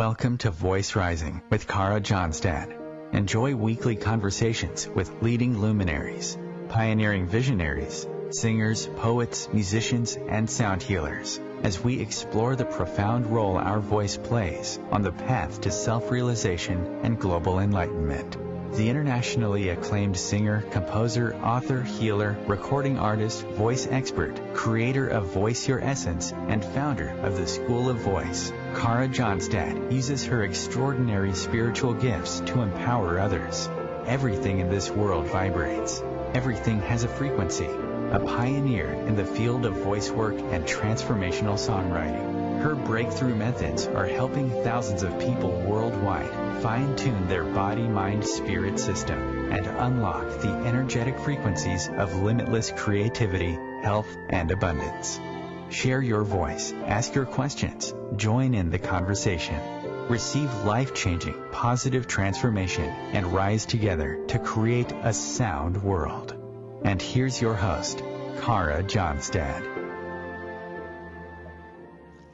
Welcome to Voice Rising with Kara Johnstad. Enjoy weekly conversations with leading luminaries, pioneering visionaries, singers, poets, musicians, and sound healers as we explore the profound role our voice plays on the path to self-realization and global enlightenment. The internationally acclaimed singer, composer, author, healer, recording artist, voice expert, creator of Voice Your Essence, and founder of the School of Voice, Kara Johnstad uses her extraordinary spiritual gifts to empower others. Everything in this world vibrates. Everything has a frequency. A pioneer in the field of voice work and transformational songwriting. Her breakthrough methods are helping thousands of people worldwide fine-tune their body-mind-spirit system and unlock the energetic frequencies of limitless creativity, health, and abundance. Share your voice, ask your questions, join in the conversation. Receive life-changing, positive transformation and rise together to create a sound world. And here's your host, Kara Johnstad.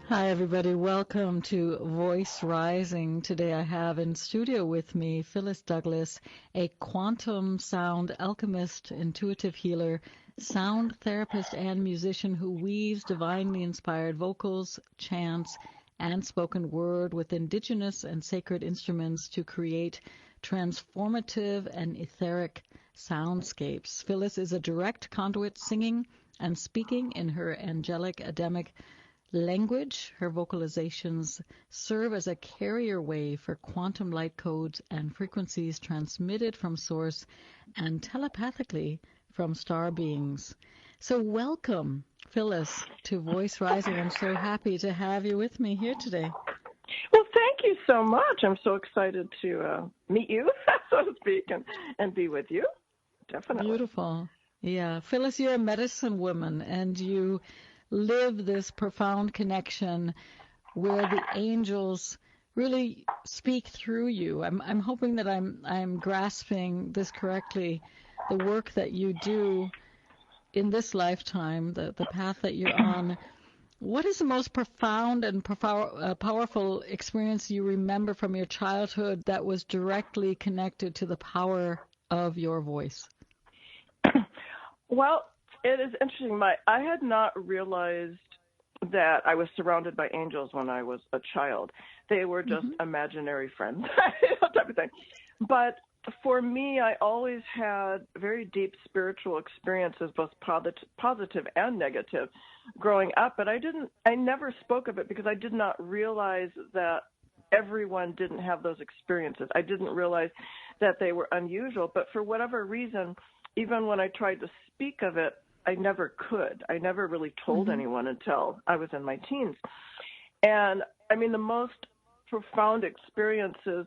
Hi, everybody. Welcome to Voice Rising. Today I have in studio with me Phyllis Douglass, a quantum sound alchemist, intuitive healer, sound therapist, and musician who weaves divinely inspired vocals, chants, and spoken word with indigenous and sacred instruments to create transformative and etheric soundscapes. Phyllis is a direct conduit singing and speaking in her angelic Adamic language. Her vocalizations serve as a carrier wave for quantum light codes and frequencies transmitted from source and telepathically from star beings. So welcome, Phyllis, to Voice Rising. I'm so happy to have you with me here today. Well, thank you so much. I'm so excited to meet you, so to speak, and be with you. Definitely. Beautiful. Yeah. Phyllis, you're a medicine woman, and you live this profound connection where the angels really speak through you. I'm hoping that I'm grasping this correctly. The work that you do in this lifetime, the path that you're on. What is the most profound and powerful experience you remember from your childhood that was directly connected to the power of your voice? Well, it is interesting. I had not realized that I was surrounded by angels when I was a child. They were just imaginary friends, type of thing. But for me, I always had very deep spiritual experiences, both positive and negative, growing up. But I never spoke of it because I did not realize that everyone didn't have those experiences. I didn't realize that they were unusual. But for whatever reason, even when I tried to speak of it, I never could. I never really told anyone until I was in my teens. And I mean, the most profound experiences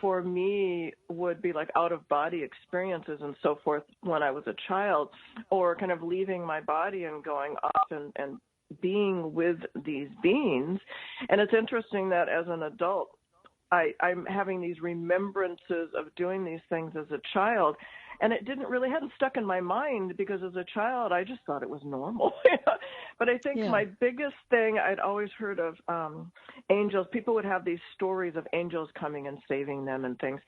for me would be like out-of-body experiences and so forth when I was a child, or kind of leaving my body and going off and being with these beings. And it's interesting that as an adult, I'm having these remembrances of doing these things as a child. And it hadn't stuck in my mind because as a child, I just thought it was normal. But I think my biggest thing, I'd always heard of angels. People would have these stories of angels coming and saving them and things.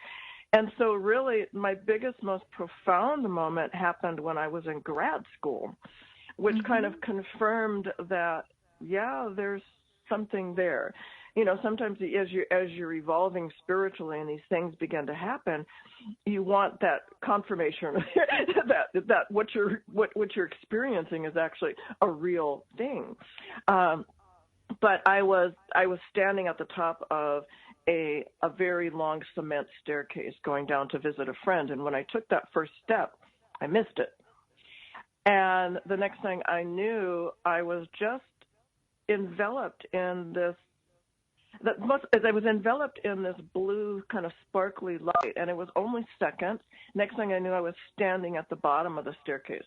And so really my biggest, most profound moment happened when I was in grad school, which kind of confirmed that, there's something there. You know, sometimes as you're evolving spiritually and these things begin to happen, you want that confirmation that what you're experiencing is actually a real thing. But I was standing at the top of a very long cement staircase going down to visit a friend, and when I took that first step, I missed it. And the next thing I knew, I was just enveloped in this. As I was enveloped in this blue kind of sparkly light, and it was only seconds. Next thing I knew, I was standing at the bottom of the staircase,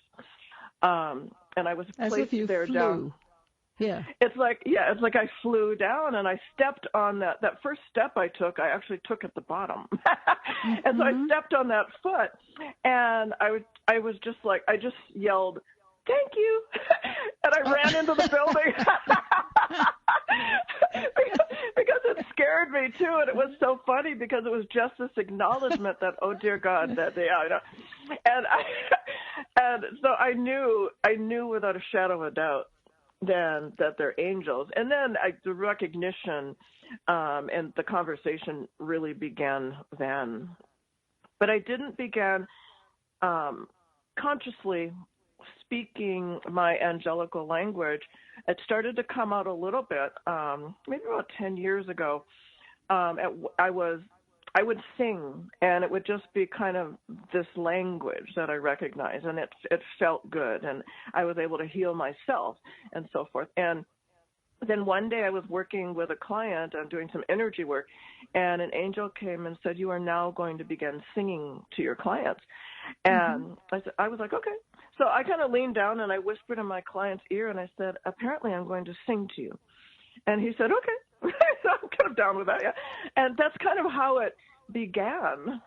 and I was As placed if you there flew. down. Yeah. It's like I flew down, and I stepped on that first step I took. I actually took at the bottom, and so I stepped on that foot, and I was just like, I just yelled, "Thank you," and I ran into the building. because it scared me too, and it was so funny because it was just this acknowledgement that, oh dear God, that they are, and so I knew without a shadow of a doubt then that they're angels, and then the recognition and the conversation really began then, but I didn't begin consciously speaking my angelical language. It started to come out a little bit, maybe about 10 years ago. I would sing, and it would just be kind of this language that I recognized, and it felt good, and I was able to heal myself and so forth. And then one day I was working with a client, I'm doing some energy work, and an angel came and said, "You are now going to begin singing to your clients." And I was like, okay. So I kind of leaned down and I whispered in my client's ear and I said, "Apparently I'm going to sing to you." And he said, "Okay." So I'm kind of down with that, yeah. And that's kind of how it began,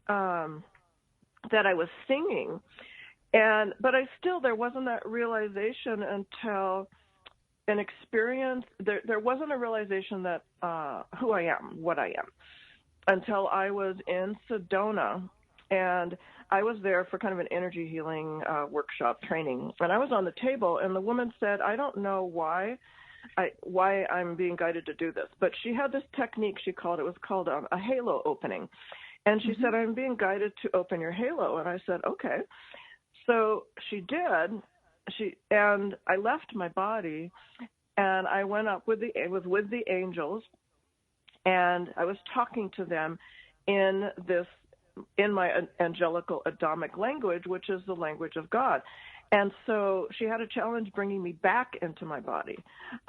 that I was singing. But there wasn't that realization until an experience. There wasn't a realization that who I am, what I am, until I was in Sedona. And I was there for kind of an energy healing workshop training. And I was on the table, and the woman said, "I don't know why I'm being guided to do this." But she had this technique it was called a halo opening. And she said, "I'm being guided to open your halo." And I said, "Okay." So she did. And I left my body, and I went up with the angels, and I was talking to them in my angelical Adamic language, which is the language of God. And so she had a challenge bringing me back into my body.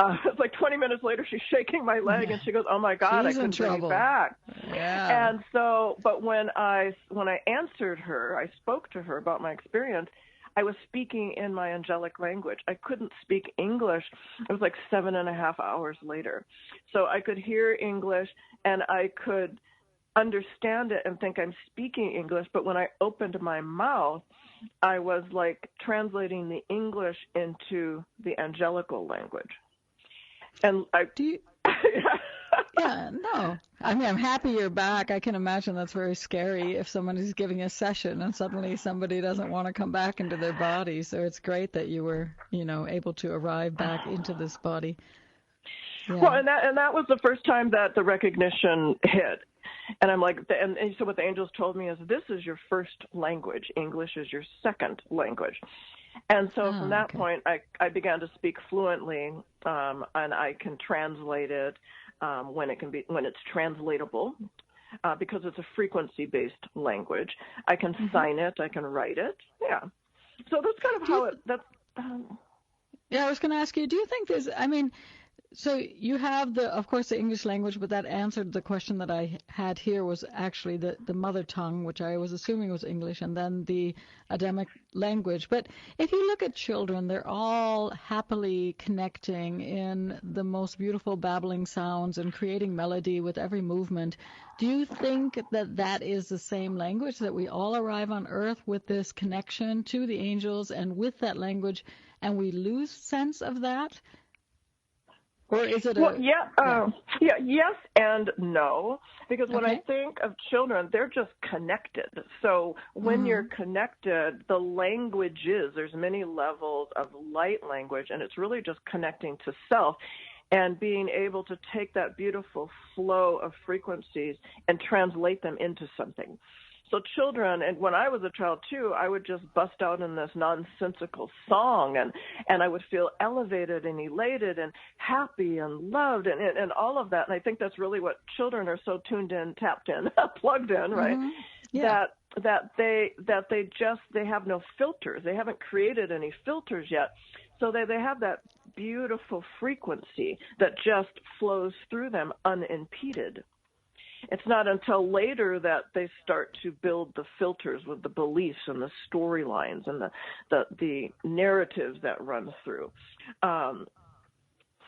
It's like 20 minutes later, she's shaking my leg, and she goes, "Oh my God, she's I couldn't bring you back." Yeah. And so, but when I answered her, I spoke to her about my experience. I was speaking in my angelic language. I couldn't speak English. It was like 7.5 hours later. So I could hear English, and I could understand it and think I'm speaking English, but when I opened my mouth, I was like translating the English into the angelical language. And yeah, no. I mean, I'm happy you're back. I can imagine that's very scary if someone is giving a session and suddenly somebody doesn't want to come back into their body. So it's great that you were, able to arrive back into this body. Yeah. Well, and that was the first time that the recognition hit. And I'm like, and so what the angels told me is, this is your first language. English is your second language. And so from that point, I began to speak fluently, and I can translate it when it's translatable, because it's a frequency-based language. I can sign it. I can write it. Yeah. So that's kind of how Yeah, I was going to ask you, do you think so you have of course, the English language, but that answered the question that I had here was actually the mother tongue, which I was assuming was English, and then the Adamic language. But if you look at children, they're all happily connecting in the most beautiful babbling sounds and creating melody with every movement. Do you think that is the same language, that we all arrive on Earth with this connection to the angels and with that language, and we lose sense of that? Or is it yes and no, because when I think of children, they're just connected. So when you're connected, the languages, there's many levels of light language, and it's really just connecting to self and being able to take that beautiful flow of frequencies and translate them into something. So children, and when I was a child too, I would just bust out in this nonsensical song, and I would feel elevated and elated and happy and loved and all of that. And I think that's really what children are so tuned in, tapped in, plugged in, right? Yeah. That they have no filters. They haven't created any filters yet. So they have that beautiful frequency that just flows through them unimpeded. It's not until later that they start to build the filters with the beliefs and the storylines and the narratives that run through.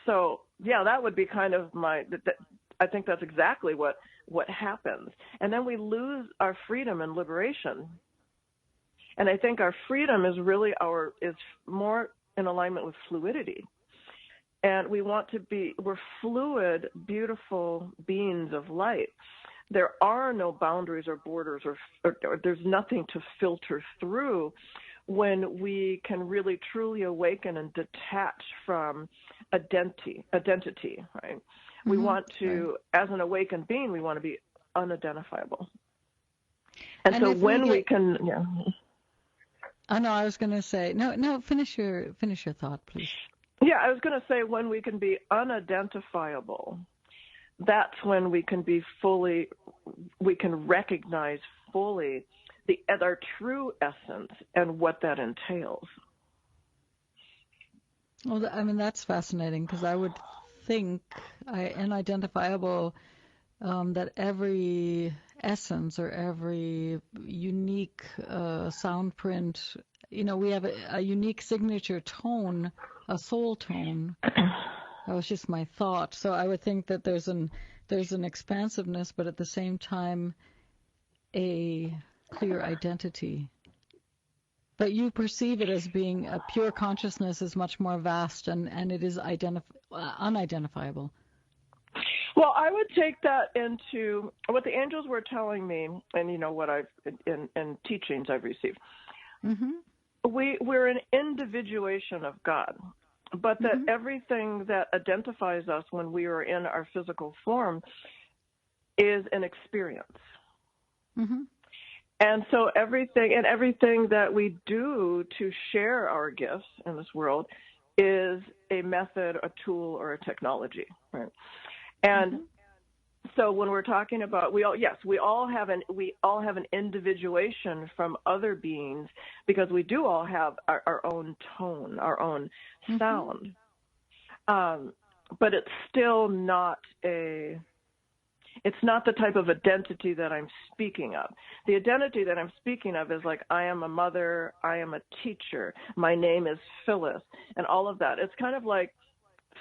So, yeah, that would be kind of I think that's exactly what happens. And then we lose our freedom and liberation. And I think our freedom is really is more in alignment with fluidity. And we're fluid, beautiful beings of light. There are no boundaries or borders or there's nothing to filter through when we can really truly awaken and detach from identity, right? We want to, as an awakened being, we want to be unidentifiable. And so when we can, yeah. Oh, no, I was going to say, no, finish your thought, please. Yeah, I was going to say when we can be unidentifiable, that's when we can recognize fully our true essence and what that entails. Well, I mean, that's fascinating, because I would think unidentifiable, that every essence or every unique sound print, we have a unique signature tone, a soul tone. That was just my thought. So I would think that there's an expansiveness, but at the same time, a clear identity. But you perceive it as being a pure consciousness is much more vast, and it is unidentifiable. Well, I would take that into what the angels were telling me, and what I've in teachings I've received. Mm-hmm. We're an individuation of God, but that everything that identifies us when we are in our physical form is an experience. Mm-hmm. And so everything that we do to share our gifts in this world is a method, a tool, or a technology, right? And so when we're talking about we all have an individuation from other beings, because we do all have our own tone, our own sound. But it's still not it's not the type of identity that I'm speaking of. The identity that I'm speaking of is like, I am a mother, I am a teacher, my name is Phyllis, and all of that. It's kind of like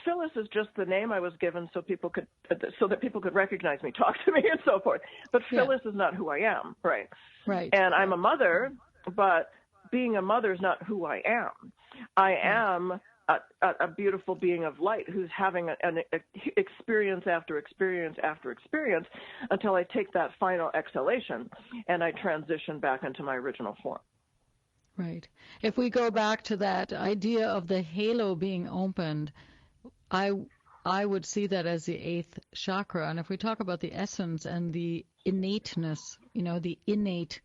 Phyllis is just the name I was given so that people could recognize me, talk to me, and so forth. But Phyllis is not who I am, right? Right. And I'm a mother, but being a mother is not who I am. I am a beautiful being of light who's having an experience after experience after experience until I take that final exhalation and I transition back into my original form. Right. If we go back to that idea of the halo being opened, I would see that as the 8th chakra. And if we talk about the essence and the innateness, the innate,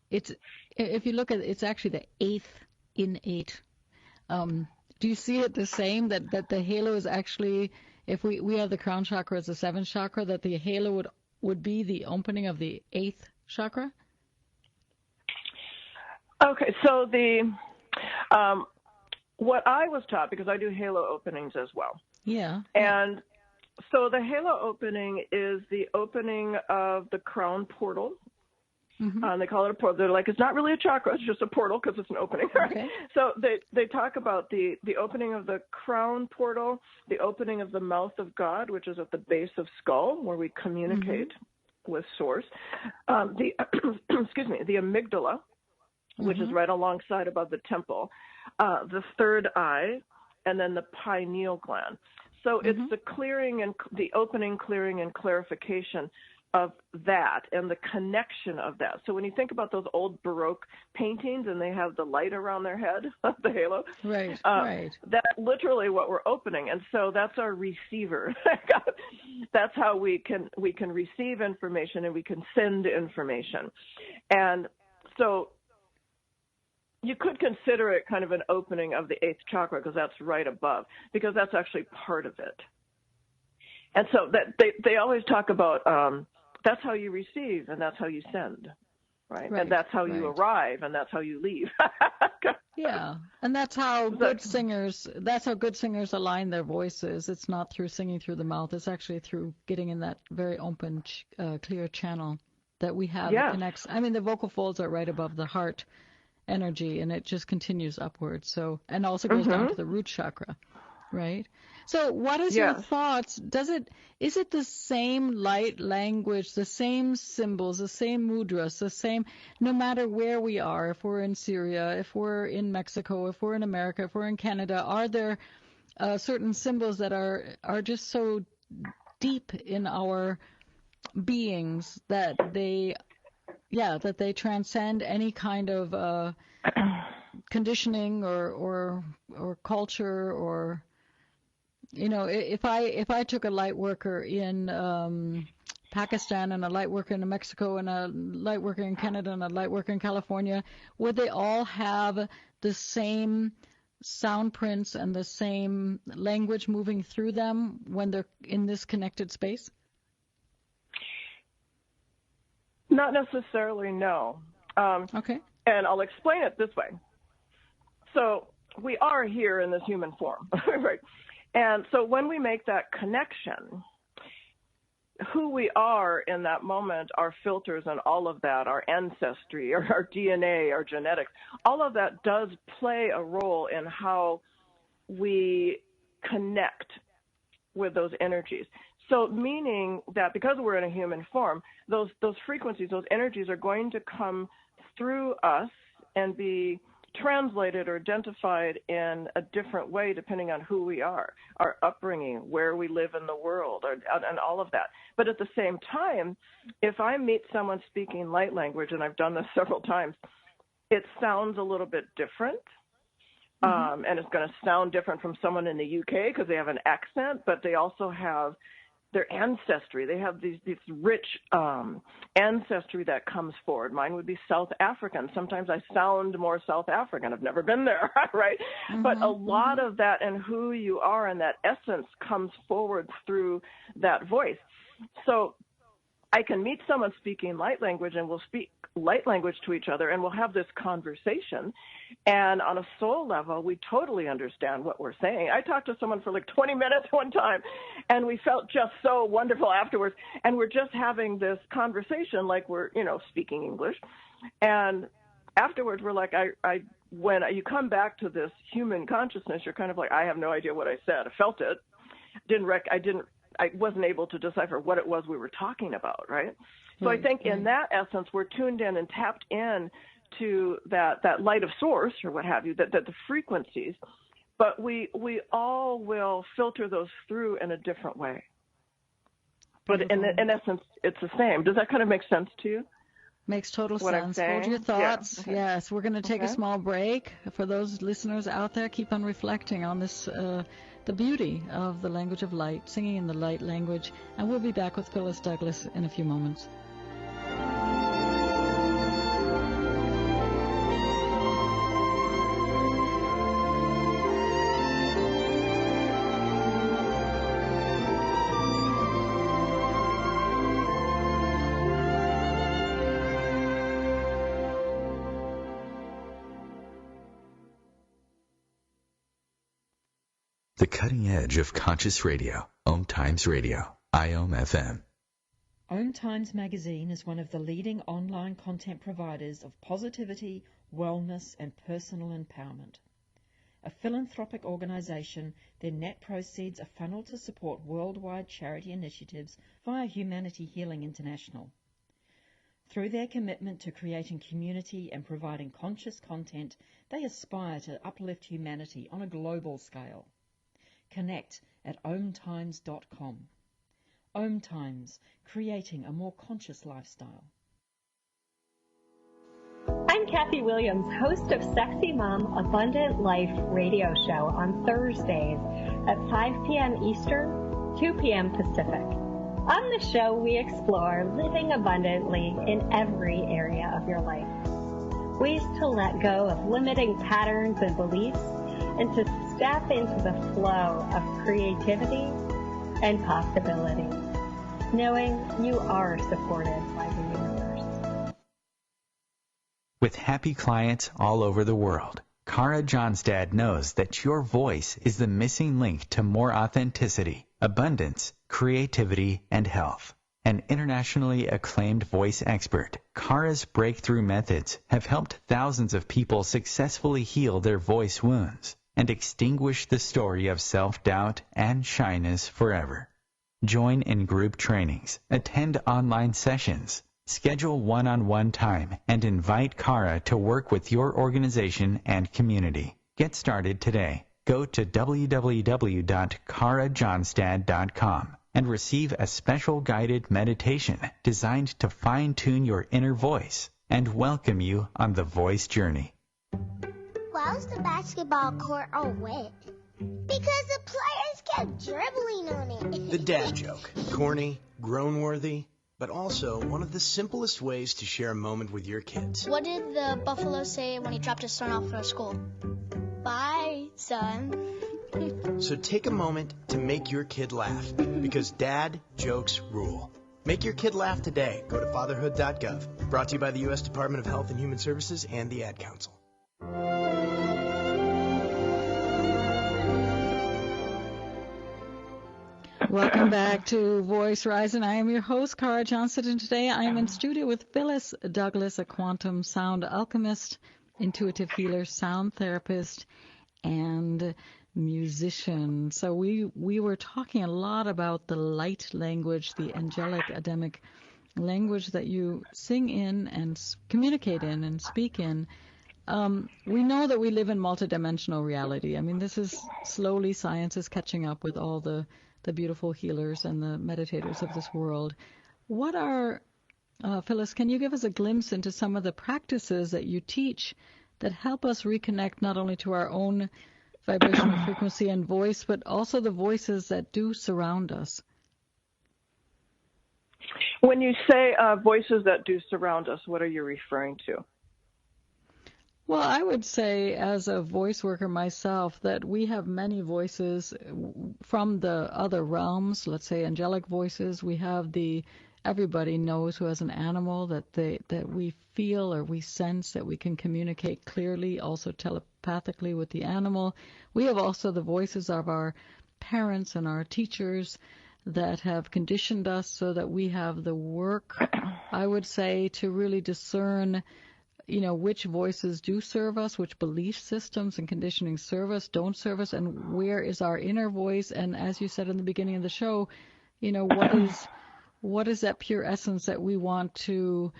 if you look at it, it's actually the 8th innate. Do you see it the same, that the halo is actually, if we have the crown chakra as the 7th chakra, that the halo would be the opening of the 8th chakra? Okay, so what I was taught, because I do halo openings as well. Yeah. And so the halo opening is the opening of the crown portal. Mm-hmm. They call it a portal. They're like, it's not really a chakra, it's just a portal because it's an opening. Okay. So they talk about the opening of the crown portal, the opening of the mouth of God, which is at the base of skull, where we communicate with source. The amygdala, which is right alongside above the temple, the third eye, and then the pineal gland. So it's the clearing and the opening, clearing, and clarification of that and the connection of that. So when you think about those old Baroque paintings and they have the light around their head, the halo, right. That's literally what we're opening. And so that's our receiver. That's how we can receive information and we can send information. And so you could consider it kind of an opening of the 8th chakra because that's right above, because that's actually part of it. And so that they always talk about that's how you receive and that's how you send, right? And that's how you arrive and that's how you leave. Yeah, and that's how good singers align their voices. It's not through singing through the mouth. It's actually through getting in that very open, clear channel that we have that connects. I mean, the vocal folds are right above the heart energy, and it just continues upwards. So, and also goes down to the root chakra, right? So what is your thoughts? Is it the same light language, the same symbols, the same mudras, the same, no matter where we are, if we're in Syria, if we're in Mexico, if we're in America, if we're in Canada, are there certain symbols that are just so deep in our beings that they transcend any kind of conditioning or culture, or if I took a light worker in Pakistan and a light worker in Mexico and a light worker in Canada and a light worker in California, would they all have the same sound prints and the same language moving through them when they're in this connected space? Not necessarily, no. Okay. And I'll explain it this way. So we are here in this human form, right? And so when we make that connection, who we are in that moment, our filters and all of that, our ancestry, our DNA, our genetics, all of that does play a role in how we connect with those energies. So meaning that because we're in a human form, those frequencies, those energies are going to come through us and be translated or identified in a different way depending on who we are, our upbringing, where we live in the world, and all of that. But at the same time, if I meet someone speaking light language, and I've done this several times, it sounds a little bit different. And it's going to sound different from someone in the UK because they have an accent, but they also have their ancestry. They have these rich ancestry that comes forward. Mine would be South African. Sometimes I sound more South African. I've never been there, right? But a lot of that and who you are and that essence comes forward through that voice. So I can meet someone speaking light language and we'll speak light language to each other and we'll have this conversation. And on a soul level, we totally understand what we're saying. I talked to someone for like 20 minutes one time and we felt just so wonderful afterwards. And we're just having this conversation like we're, speaking English. And afterwards, we're like, when you come back to this human consciousness, you're kind of like, I have no idea what I said. I felt it. I wasn't able to decipher what it was we were talking about, right? So I think in that essence, we're tuned in and tapped in to that light of source or what have you, that the frequencies, but we all will filter those through in a different way. But in essence, it's the same. Does that kind of make sense to you? Makes total what sense. Hold your thoughts. Yeah. Okay. Yes, we're going to take a small break. For those listeners out there, keep on reflecting on this, the beauty of the language of light, singing in the light language. And we'll be back with Phyllis Douglass in a few moments. The cutting edge of conscious radio, OMTimes Radio, IOM FM. OMTimes magazine is one of the leading online content providers of positivity, wellness, and personal empowerment. A philanthropic organization, their net proceeds are funneled to support worldwide charity initiatives via Humanity Healing International. Through their commitment to creating community and providing conscious content, they aspire to uplift humanity on a global scale. Connect at OMTimes.com. OMTimes, creating a more conscious lifestyle. I'm Kathy Williams, host of Sexy Mom Abundant Life radio show on Thursdays at 5 p.m. Eastern, 2 p.m. Pacific. On the show, we explore living abundantly in every area of your life. Ways to let go of limiting patterns and beliefs and to step into the flow of creativity and possibility, knowing you are supported by the universe. With happy clients all over the world, Kara Johnstad knows that your voice is the missing link to more authenticity, abundance, creativity, and health. An internationally acclaimed voice expert, Kara's breakthrough methods have helped thousands of people successfully heal their voice wounds and extinguish the story of self-doubt and shyness forever. Join in group trainings, attend online sessions, schedule one-on-one time, and invite Kara to work with your organization and community. Get started today. go to www.karajohnstad.com and receive a special guided meditation designed to fine-tune your inner voice and welcome you on the voice journey. Why was the basketball court all wet? Because the players kept dribbling on it. The dad joke. Corny, groan-worthy, but also one of the simplest ways to share a moment with your kids. What did the buffalo say when he dropped his son off at school? Bye, son. So take a moment to make your kid laugh, because dad jokes rule. Make your kid laugh today. Go to fatherhood.gov. Brought to you by the U.S. Department of Health and Human Services and the Ad Council. Welcome back to Voice Rising. I am your host, Cara Johnstad, and today I am in studio with Phyllis Douglass, a quantum sound alchemist, intuitive healer, sound therapist, and musician. So we were talking a lot about the light language, the angelic Adamic language that you sing in and communicate in and speak in. We know that we live in multidimensional reality. I mean, this is slowly science is catching up with all the beautiful healers and the meditators of this world. What are, Phyllis, can you give us a glimpse into some of the practices that you teach that help us reconnect not only to our own vibrational frequency and voice, but also the voices that do surround us? When you say voices that do surround us, what are you referring to? Well, I would say as a voice worker myself that we have many voices from the other realms, let's say angelic voices. We have everybody knows who has an animal that we feel or we sense that we can communicate clearly, also telepathically with the animal. We have also the voices of our parents and our teachers that have conditioned us so that we have the work, I would say, to really discern which voices do serve us, which belief systems and conditioning serve us, don't serve us, and where is our inner voice. And as you said in the beginning of the show, what is that pure essence that we want to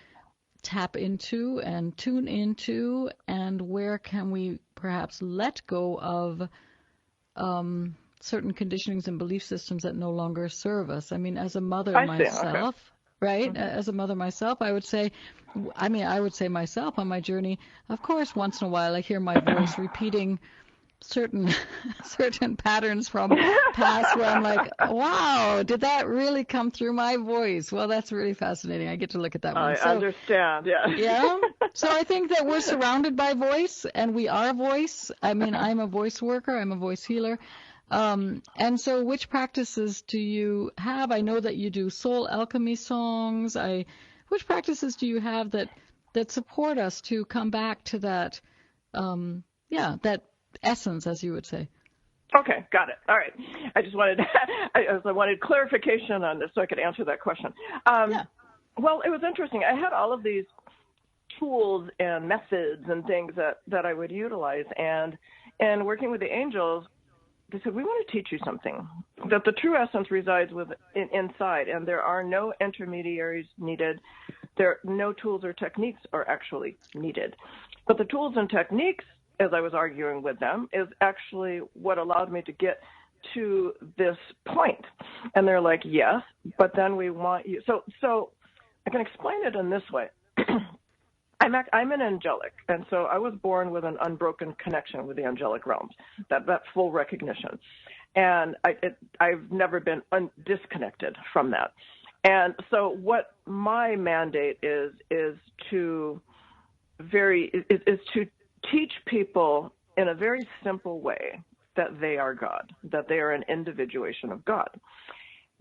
tap into and tune into, and where can we perhaps let go of certain conditionings and belief systems that no longer serve us. I mean, as a mother myself, okay. Right? Mm-hmm. As a mother myself, I would say myself on my journey, of course, once in a while I hear my voice repeating certain patterns from past where I'm like, wow, did that really come through my voice? Well, that's really fascinating. I get to look at that one. I understand, yeah. Yeah. So I think that we're surrounded by voice, and we are voice. I mean, I'm a voice worker. I'm a voice healer. And so which practices do you have? I know that you do soul alchemy songs. Which practices do you have that support us to come back to that, that essence, as you would say? Okay, got it. All right. I just wanted clarification on this so I could answer that question. Well, it was interesting. I had all of these tools and methods and things that I would utilize, and working with the angels, they said, we want to teach you something, that the true essence resides inside, and there are no intermediaries needed. No tools or techniques are actually needed. But the tools and techniques, as I was arguing with them, is actually what allowed me to get to this point. And they're like, yes, but then we want you. So I can explain it in this way. I'm an angelic, and so I was born with an unbroken connection with the angelic realms, that full recognition. And I've never been disconnected from that. And so what my mandate is to teach people in a very simple way that they are God, that they are an individuation of God.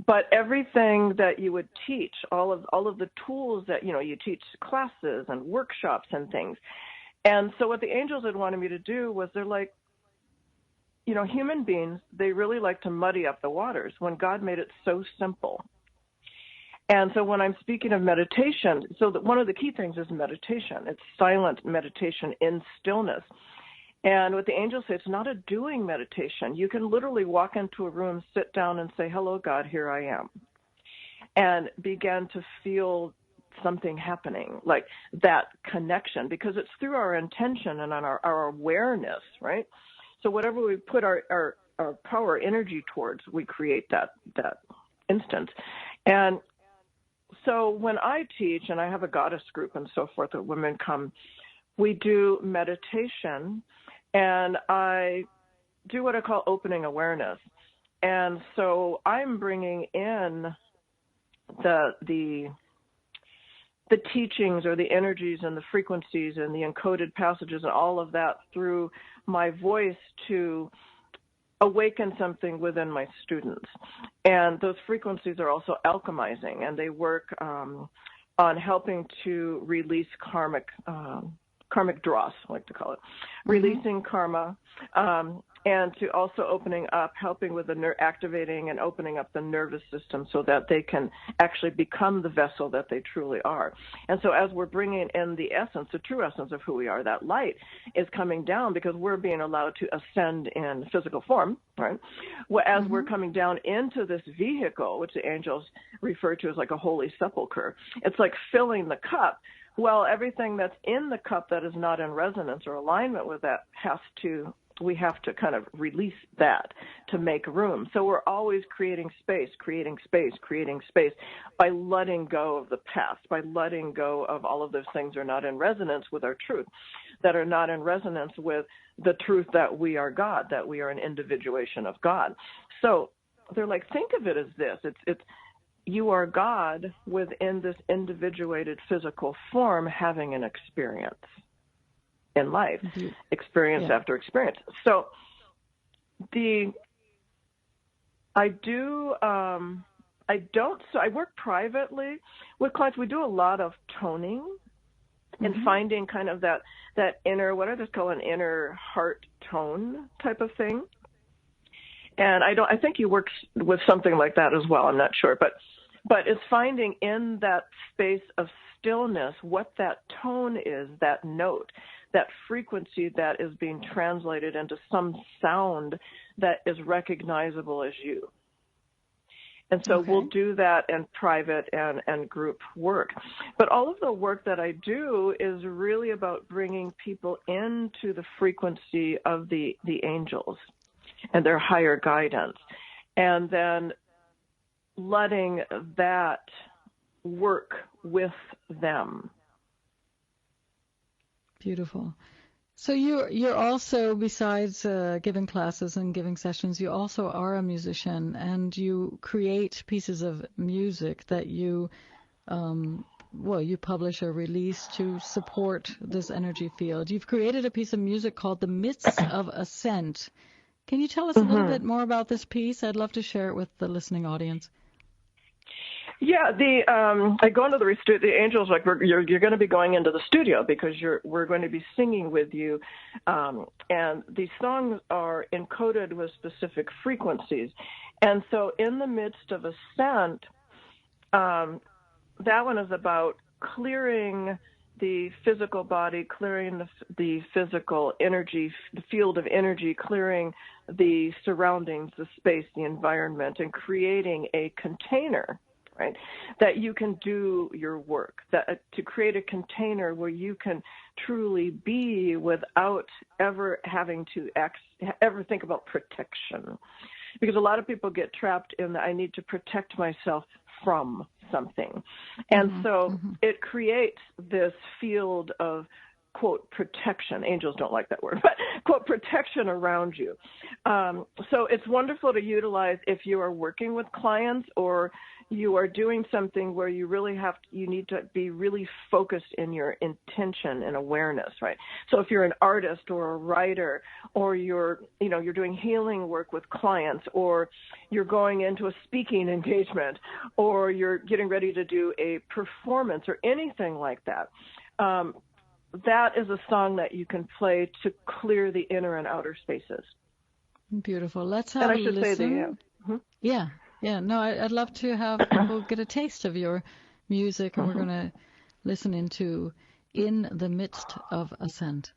But everything that you would teach, all of the tools that, you teach classes and workshops and things. And so what the angels had wanted me to do was, they're like, human beings, they really like to muddy up the waters when God made it so simple. And so when I'm speaking of meditation, one of the key things is meditation. It's silent meditation in stillness. And what the angels say, it's not a doing meditation. You can literally walk into a room, sit down, and say, hello, God, here I am, and begin to feel something happening, like that connection, because it's through our intention and on our awareness, right? So whatever we put our power energy towards, we create that instance. And so when I teach, and I have a goddess group and so forth, that women come, we do meditation, and I do what I call opening awareness. And so I'm bringing in the teachings or the energies and the frequencies and the encoded passages and all of that through my voice to awaken something within my students. And those frequencies are also alchemizing, and they work on helping to release karmic dross, I like to call it, releasing karma, and to also opening up, helping with the activating and opening up the nervous system so that they can actually become the vessel that they truly are. And so as we're bringing in the essence, the true essence of who we are, that light is coming down because we're being allowed to ascend in physical form, right? Well, as we're coming down into this vehicle, which the angels refer to as like a holy sepulcher, it's like filling the cup. Well, everything that's in the cup that is not in resonance or alignment with that we have to kind of release that to make room. So we're always creating space by letting go of the past, by letting go of all of those things that are not in resonance with our truth, that are not in resonance with the truth that we are God, that we are an individuation of God. So they're like, think of it as this. It's you are God within this individuated physical form having an experience in life, experience after experience. So I work privately with clients. We do a lot of toning and finding kind of that inner, what I just call an inner heart tone type of thing. And I think you work with something like that as well. I'm not sure, but it's finding in that space of stillness what that tone is, that note, that frequency that is being translated into some sound that is recognizable as you. And so we'll do that in private and group work. But all of the work that I do is really about bringing people into the frequency of the angels and their higher guidance, and then letting that work with them. Beautiful. So you're also, besides giving classes and giving sessions, you also are a musician, and you create pieces of music that you publish or release to support this energy field. You've created a piece of music called The Midst of Ascent. Can you tell us a little bit more about this piece? I'd love to share it with the listening audience. Yeah, I go into the angels like you're going to be going into the studio because we're going to be singing with you, and these songs are encoded with specific frequencies, and so in the midst of ascent, that one is about clearing the physical body, clearing the physical energy, the field of energy, clearing the surroundings, the space, the environment, and creating a container, right, that you can do your work, to create a container where you can truly be without ever having to ever think about protection. Because a lot of people get trapped in I need to protect myself from something. And so it creates this field of, quote, protection. Angels don't like that word, but, quote, protection around you. So it's wonderful to utilize if you are working with clients or you are doing something where you really you need to be really focused in your intention and awareness, right? So if you're an artist or a writer, or you're doing healing work with clients, or you're going into a speaking engagement, or you're getting ready to do a performance or anything like that, that is a song that you can play to clear the inner and outer spaces. Beautiful. Let's have a listen. Yeah, no, I'd love to have people get a taste of your music, and we're going to listen into In the Midst of Ascent.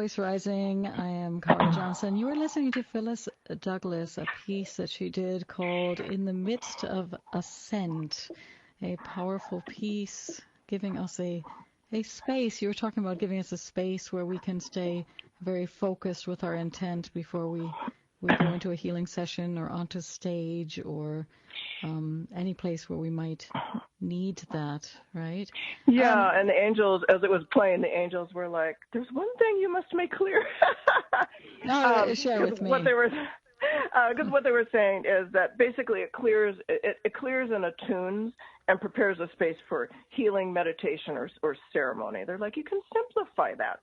Voice Rising. I am Cara Johnson. You are listening to Phyllis Douglass, a piece that she did called In the Midst of Ascent, a powerful piece giving us a space. You were talking about giving us a space where we can stay very focused with our intent before we go into a healing session or onto stage or any place where we might need that, right? Yeah, and the angels, as it was playing, the angels were like, "There's one thing you must make clear." Share with me. Because what they were saying is that basically it clears and attunes and prepares a space for healing, meditation, or ceremony. They're like, you can simplify that.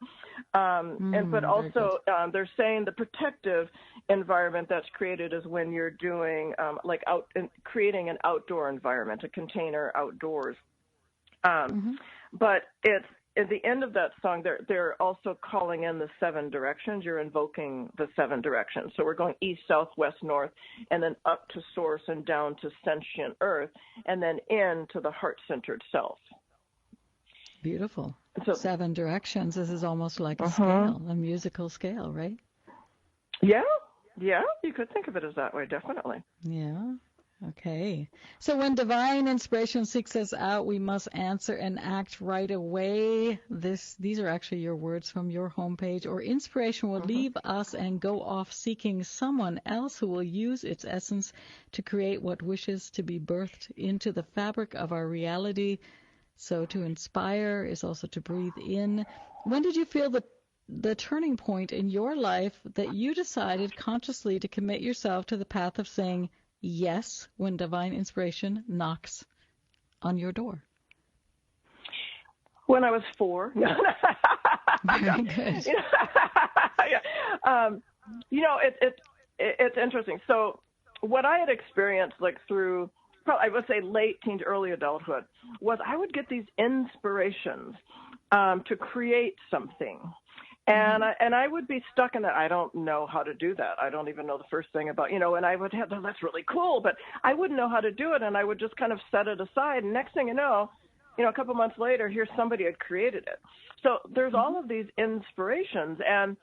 But also they're saying the protective environment that's created is when you're doing creating an outdoor environment, a container outdoors. But it's at the end of that song, they're also calling in the 7 directions. You're invoking the 7 directions. So we're going east, south, west, north, and then up to source and down to sentient earth, and then into the heart-centered self. Beautiful. So, 7 directions. This is almost like a scale, a musical scale, right? Yeah, you could think of it as that way, definitely. Yeah. Okay. So when divine inspiration seeks us out, we must answer and act right away. These are actually your words from your homepage. Or inspiration will leave us and go off seeking someone else who will use its essence to create what wishes to be birthed into the fabric of our reality. So to inspire is also to breathe in. When did you feel the turning point in your life that you decided consciously to commit yourself to the path of saying yes when divine inspiration knocks on your door? When I was 4. Very good. It's interesting. So what I had experienced through, I would say late teen to early adulthood, was I would get these inspirations to create something. And I would be stuck in that. I don't know how to do that. I don't even know the first thing about, and I would have, that's really cool, but I wouldn't know how to do it. And I would just kind of set it aside. And next thing you know, a couple months later, here's somebody had created it. So there's all of these inspirations. And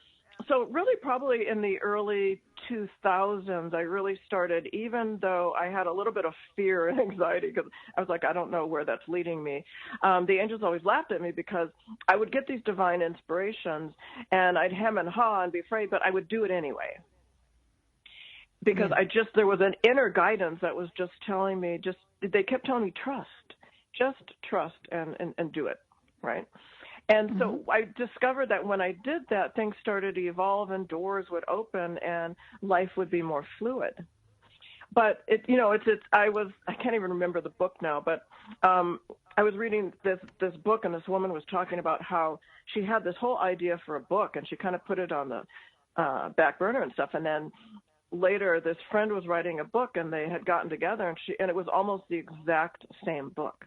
so really probably in the early 2000s, I really started, even though I had a little bit of fear and anxiety because I was like, I don't know where that's leading me. The angels always laughed at me because I would get these divine inspirations and I'd hem and haw and be afraid, but I would do it anyway. Because there was an inner guidance that was just telling me, they kept telling me, just trust and do it, right? And so I discovered that when I did that, things started to evolve and doors would open and life would be more fluid. But I can't even remember the book now, but I was reading this book and this woman was talking about how she had this whole idea for a book and she kind of put it on the back burner and stuff. And then later this friend was writing a book and they had gotten together and it was almost the exact same book.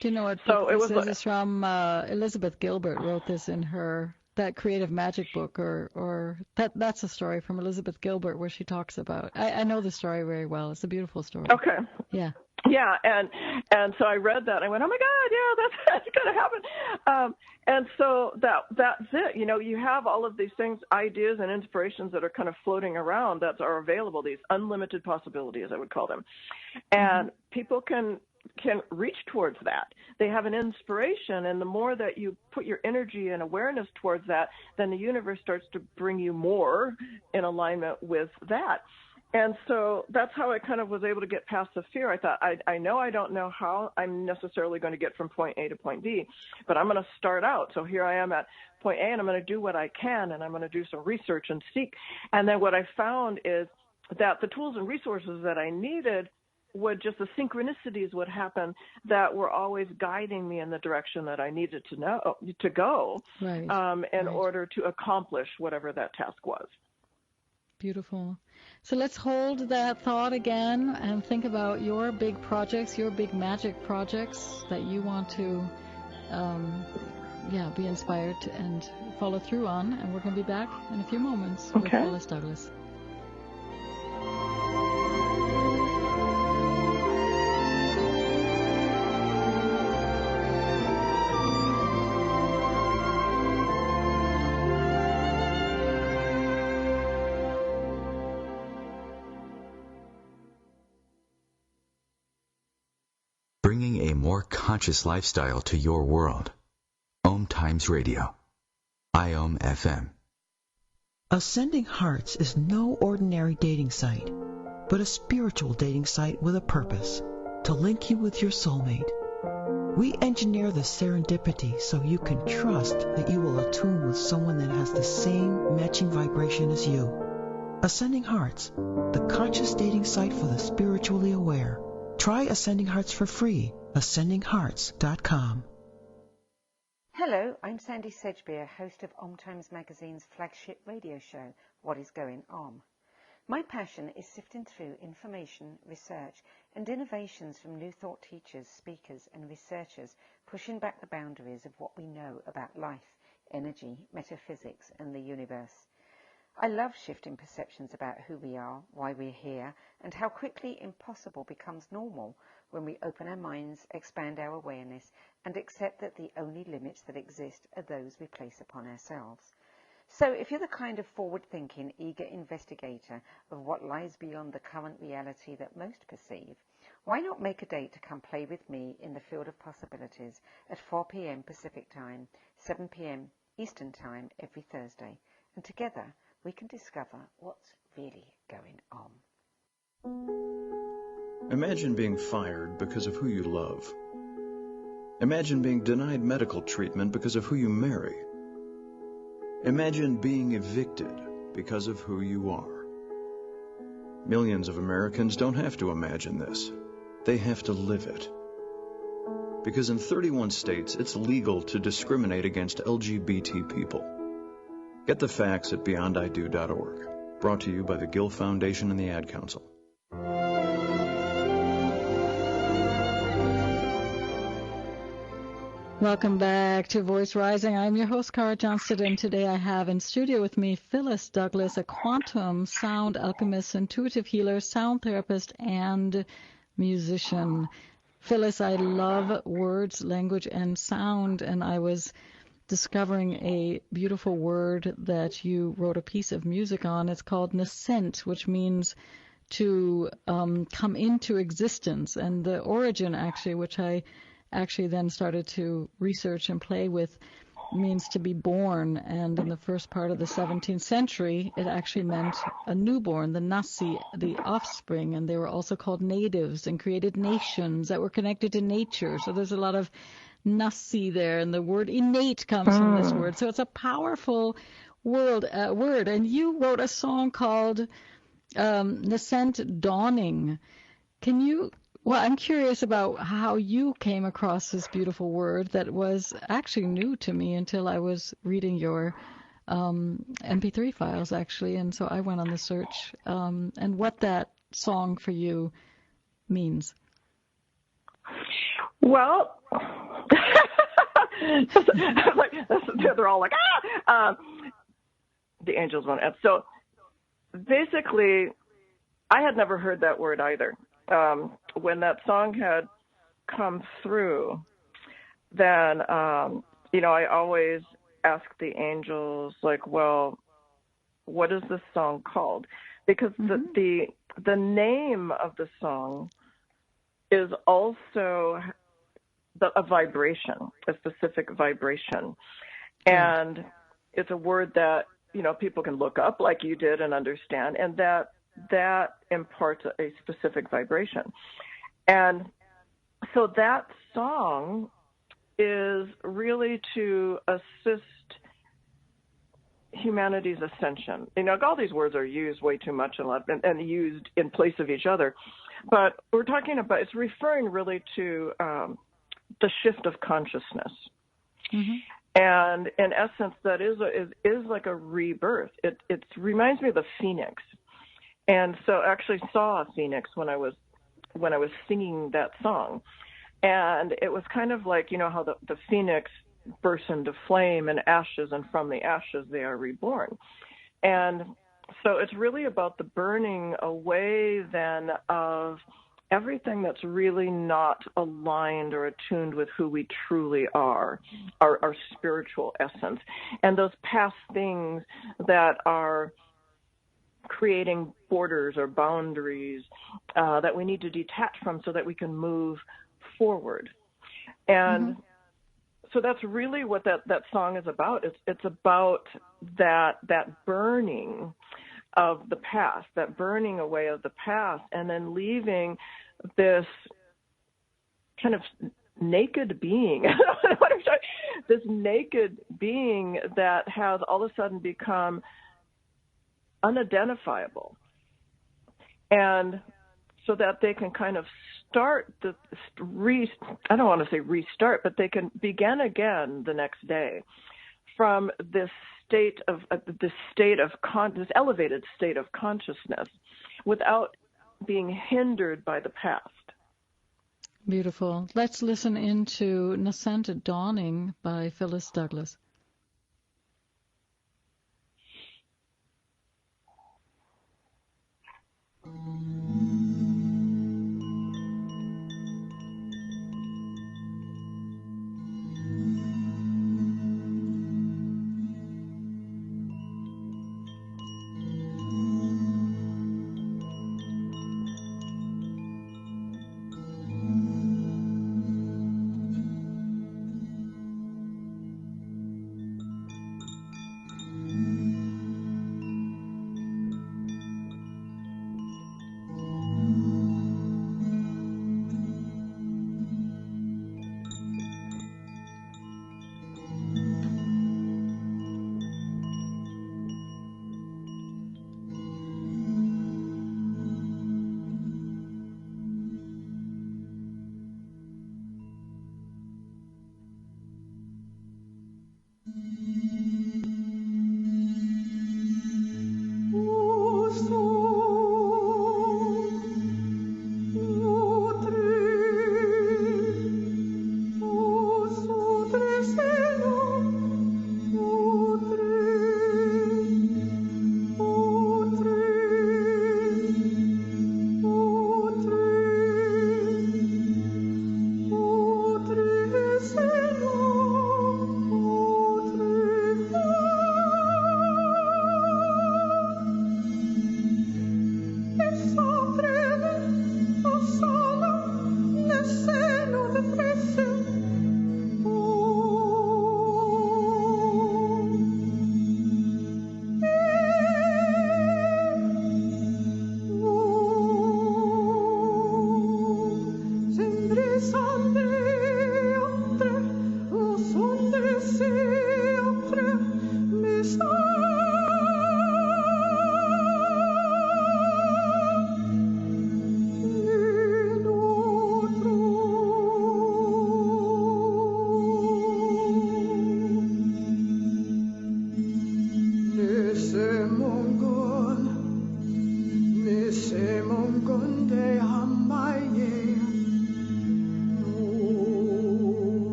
Do you know what this is? It's from Elizabeth Gilbert wrote this in that creative magic book, or that's a story from Elizabeth Gilbert where she talks about. I know the story very well. It's a beautiful story. Okay. Yeah. Yeah, and so I read that and I went, oh my God, yeah, that's gonna happen. And so that's it. You have all of these things, ideas and inspirations that are kind of floating around that are available. These unlimited possibilities, I would call them, and people can reach towards that. They have an inspiration, and the more that you put your energy and awareness towards that, then the universe starts to bring you more in alignment with that. And so that's how I kind of was able to get past the fear. I thought, I know I don't know how I'm necessarily going to get from point A to point B, but I'm going to start out. So here I am at point A, and I'm going to do what I can, and I'm going to do some research and seek. And then what I found is that the tools and resources that I needed the synchronicities would happen that were always guiding me in the direction that I needed to go in order to accomplish whatever that task was. Beautiful. So let's hold that thought again and think about your big projects, your big magic projects that you want to be inspired and follow through on. And we're going to be back in a few moments with Phyllis Douglass. bringing a more conscious lifestyle to your world. OMTimes Radio. IOM FM. Ascending Hearts is no ordinary dating site, but a spiritual dating site with a purpose, to link you with your soulmate. We engineer the serendipity so you can trust that you will attune with someone that has the same matching vibration as you. Ascending Hearts, the conscious dating site for the spiritually aware. Try Ascending Hearts for free. AscendingHearts.com. Hello, I'm Sandy Sedgbeer, host of OMTimes Magazine's flagship radio show, What is Going On? My passion is sifting through information, research, and innovations from new thought teachers, speakers, and researchers pushing back the boundaries of what we know about life, energy, metaphysics, and the universe. I love shifting perceptions about who we are, why we're here, and how quickly impossible becomes normal when we open our minds, expand our awareness, and accept that the only limits that exist are those we place upon ourselves. So if you're the kind of forward-thinking, eager investigator of what lies beyond the current reality that most perceive, why not make a date to come play with me in the field of possibilities at 4 p.m. Pacific Time, 7 p.m. Eastern Time every Thursday, and together we can discover what's really going on. Imagine being fired because of who you love. Imagine being denied medical treatment because of who you marry. Imagine being evicted because of who you are. Millions of Americans don't have to imagine this. They have to live it. Because in 31 states, it's legal to discriminate against LGBT people. Get the facts at beyondido.org. Brought to you by the Gill Foundation and the Ad Council. Welcome back to Voice Rising. I'm your host, Cara Johnstad, and today I have in studio with me Phyllis Douglass, a quantum sound alchemist, intuitive healer, sound therapist, and musician. Phyllis, I love words, language, and sound, and I was discovering a beautiful word that you wrote a piece of music on. It's called nascent, which means to come into existence. And the origin, actually, which I actually then started to research and play with, means to be born. And in the first part of the 17th century, it actually meant a newborn, the nasi, the offspring. And they were also called natives and created nations that were connected to nature. So there's a lot of nasi there, and the word innate comes from this word. So it's a powerful word. And you wrote a song called Nascent Dawning. Can you... Well, I'm curious about how you came across this beautiful word that was actually new to me until I was reading your MP3 files, actually. And so I went on the search, and what that song for you means. Well, they're all like, the angels one. So basically, I had never heard that word either. When that song had come through, then, I always ask the angels, like, well, what is this song called? Because the name of the song is also a vibration, a specific vibration. And it's a word that, people can look up like you did and understand, and that imparts a specific vibration. And so that song is really to assist humanity's ascension. All these words are used way too much and used in place of each other. But we're talking about, it's referring really to the shift of consciousness. Mm-hmm. And in essence, that is like a rebirth. It reminds me of the phoenix. And so I actually saw a phoenix when I was singing that song. And it was kind of like, how the phoenix bursts into flame and ashes, and from the ashes they are reborn. And so it's really about the burning away then of everything that's really not aligned or attuned with who we truly are, our spiritual essence, and those past things that are creating borders or boundaries that we need to detach from so that we can move forward. And so that's really what that song is about. It's about that burning of the past, that burning away of the past, and then leaving this kind of naked being, this naked being that has all of a sudden become unidentifiable. And so that they can kind of start I don't want to say restart, but they can begin again the next day from this elevated state of consciousness without being hindered by the past. Beautiful. Let's listen into Nascent Dawning by Phyllis Douglass.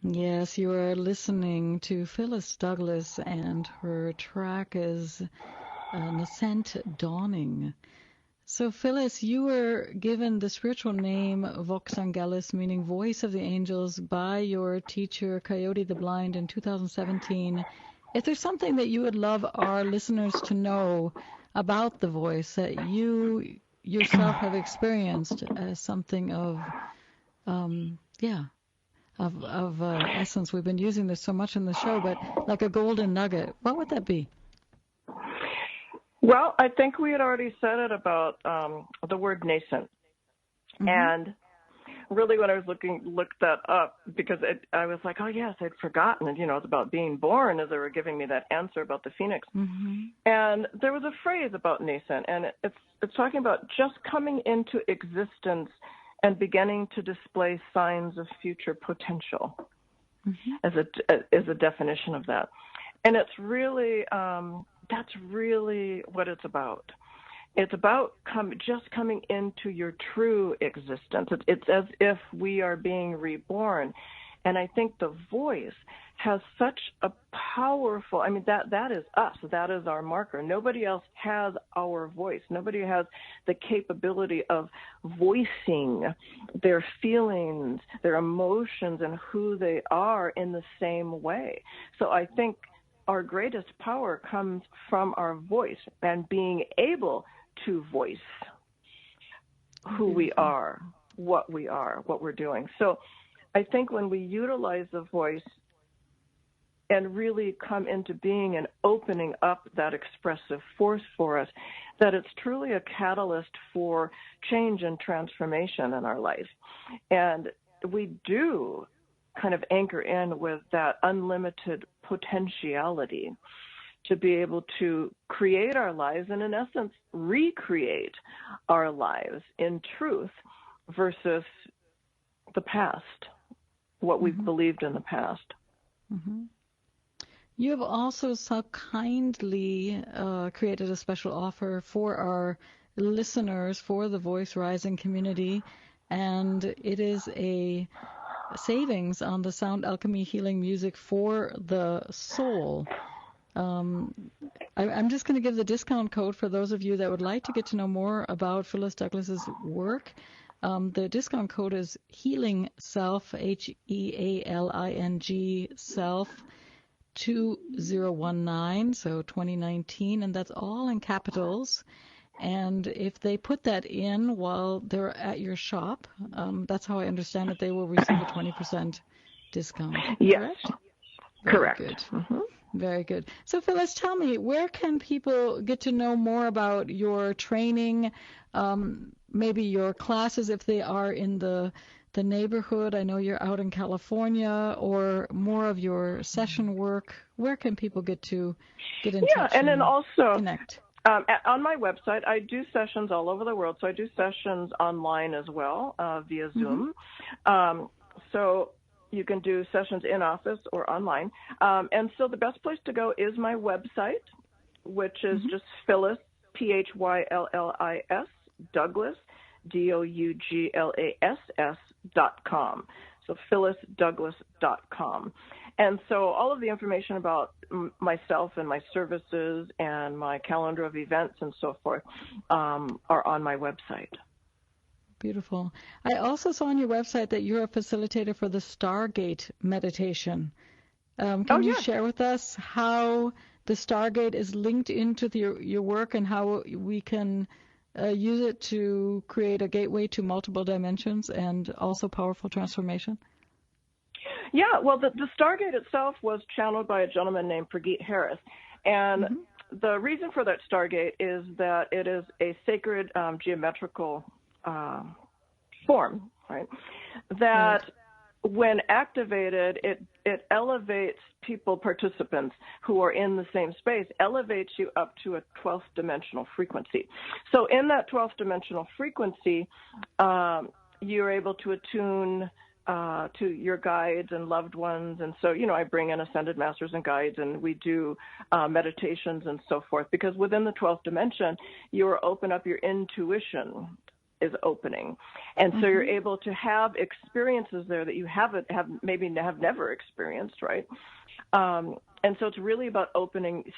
Yes, you are listening to Phyllis Douglass, and her track is Nascent Dawning. So, Phyllis, you were given the spiritual name Vox Angelus, meaning voice of the angels, by your teacher, Coyote the Blind, in 2017. Is there something that you would love our listeners to know about the voice that you yourself have experienced as something of essence? We've been using this so much in the show, but like a golden nugget. What would that be? Well, I think we had already said it about the word nascent. Mm-hmm. And really when I was looked that up, because I was like, oh, yes, I'd forgotten. And, it's about being born as they were giving me that answer about the phoenix. Mm-hmm. And there was a phrase about nascent, and it's talking about just coming into existence and beginning to display signs of future potential as a definition of that. And it's really, that's really what it's about. It's about just coming into your true existence. It's as if we are being reborn. And I think the voice has such a powerful, that is us. That is our marker. Nobody else has our voice. Nobody has the capability of voicing their feelings, their emotions, and who they are in the same way. So I think our greatest power comes from our voice and being able to voice who we are, what we're doing. So I think when we utilize the voice and really come into being and opening up that expressive force for us, that it's truly a catalyst for change and transformation in our life. And we do kind of anchor in with that unlimited potentiality to be able to create our lives and, in essence, recreate our lives in truth versus the past, what we've believed in the past. Mm-hmm. You have also so kindly created a special offer for our listeners, for the Voice Rising community, and it is a savings on the Sound Alchemy Healing Music for the Soul. I'm just going to give the discount code for those of you that would like to get to know more about Phyllis Douglass's work. The discount code is Healing Self, HEALING Self 2019, so 2019, and that's all in capitals. And if they put that in while they're at your shop, that's how I understand it, they will receive a 20% discount. Yes. Correct? Correct. Very good. Mm-hmm. Very good. So, Phyllis, tell me, where can people get to know more about your training, maybe your classes if they are in the neighborhood? I know you're out in California, or more of your session work. Where can people get in touch and then also connect? On my website, I do sessions all over the world. So I do sessions online as well via Zoom. So you can do sessions in office or online. And so the best place to go is my website, which is just Phyllis, PHYLLIS, Douglass, DOUGLASS.com. So PhyllisDouglass.com. And so all of the information about myself and my services and my calendar of events and so forth are on my website. Beautiful. I also saw on your website that you're a facilitator for the Stargate meditation. Can you share with us how the Stargate is linked into your work and how we can use it to create a gateway to multiple dimensions and also powerful transformation? Yeah, well, the Stargate itself was channeled by a gentleman named Prageet Harris. And the reason for that Stargate is that it is a sacred geometrical form, right? That when activated, it elevates participants who are in the same space, elevates you up to a 12th dimensional frequency. So in that 12th dimensional frequency, you're able to attune to your guides and loved ones. And so, I bring in ascended masters and guides, and we do meditations and so forth, because within the 12th dimension, you open up your intuition is opening. And so you're able to have experiences there that you have never experienced, right? And so it's really about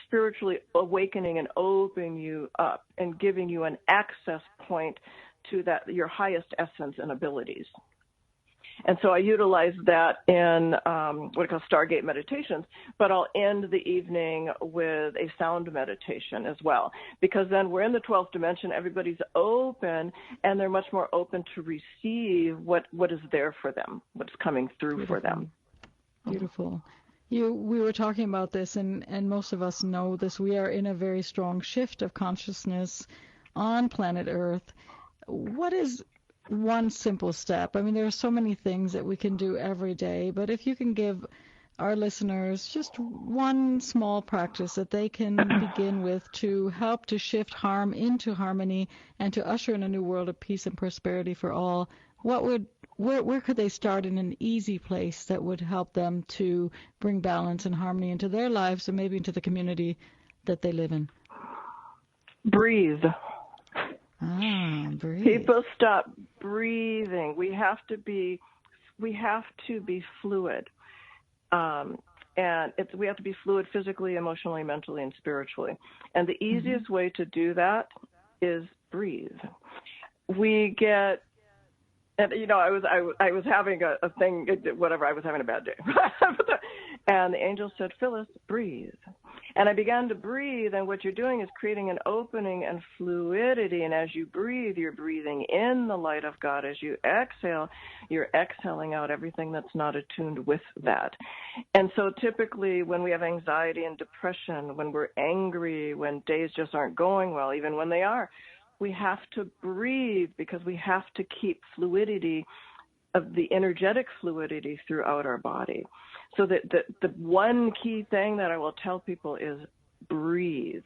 spiritually awakening and opening you up and giving you an access point to your highest essence and abilities. And so I utilize that in what I call Stargate meditations, but I'll end the evening with a sound meditation as well, because then we're in the 12th dimension, everybody's open, and they're much more open to receive what is there for them, what's coming through for them. Beautiful. We were talking about this, and most of us know this. We are in a very strong shift of consciousness on planet Earth. What is one simple step? I mean, there are so many things that we can do every day, but if you can give our listeners just one small practice that they can begin with to help to shift harm into harmony and to usher in a new world of peace and prosperity for all, where could they start in an easy place that would help them to bring balance and harmony into their lives and maybe into the community that they live in? Breathe. Breathe. People stop breathing. We have to be fluid, and we have to be fluid physically, emotionally, mentally, and spiritually. And the easiest way to do that is breathe. We get, and I was having a thing, whatever. I was having a bad day, and the angel said, "Phyllis, breathe." And I began to breathe, and what you're doing is creating an opening and fluidity, and as you breathe, you're breathing in the light of God. As you exhale, you're exhaling out everything that's not attuned with that. And so typically when we have anxiety and depression, when we're angry, when days just aren't going well, even when they are, we have to breathe because we have to keep fluidity of the energetic fluidity throughout our body. So that the one key thing that I will tell people is breathe.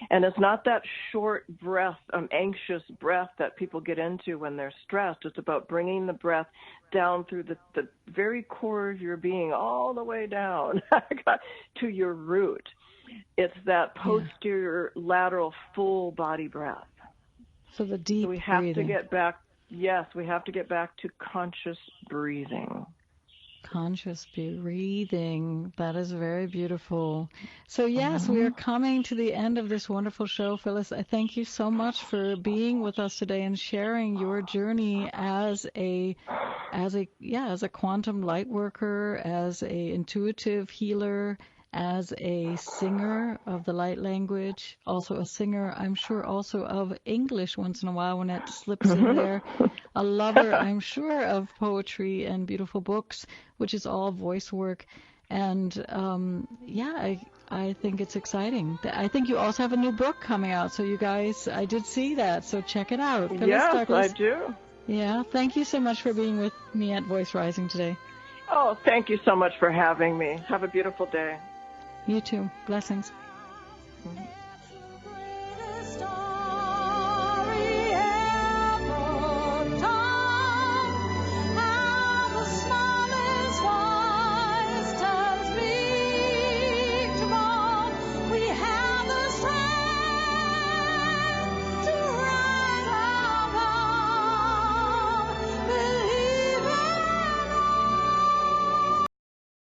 And it's not that short breath, anxious breath that people get into when they're stressed. It's about bringing the breath down through the very core of your being, all the way down to your root. It's that posterior, lateral, full body breath. So the deep so we have breathing. to get back. Yes, we have to get back to conscious breathing. Conscious breathing. That is very beautiful. So yes, we are coming to the end of this wonderful show, Phyllis. I thank you so much for being with us today and sharing your journey as a quantum light worker, as a intuitive healer, as a singer of the light language, also a singer, I'm sure, also of English once in a while when it slips in there, a lover, I'm sure, of poetry and beautiful books, which is all voice work. And I think it's exciting. I think you also have a new book coming out, so you guys, I did see that, so check it out. Phyllis Douglass. I do. Yeah, thank you so much for being with me at Voice Rising today. Oh, thank you so much for having me. Have a beautiful day. You too. Blessings. Mm-hmm.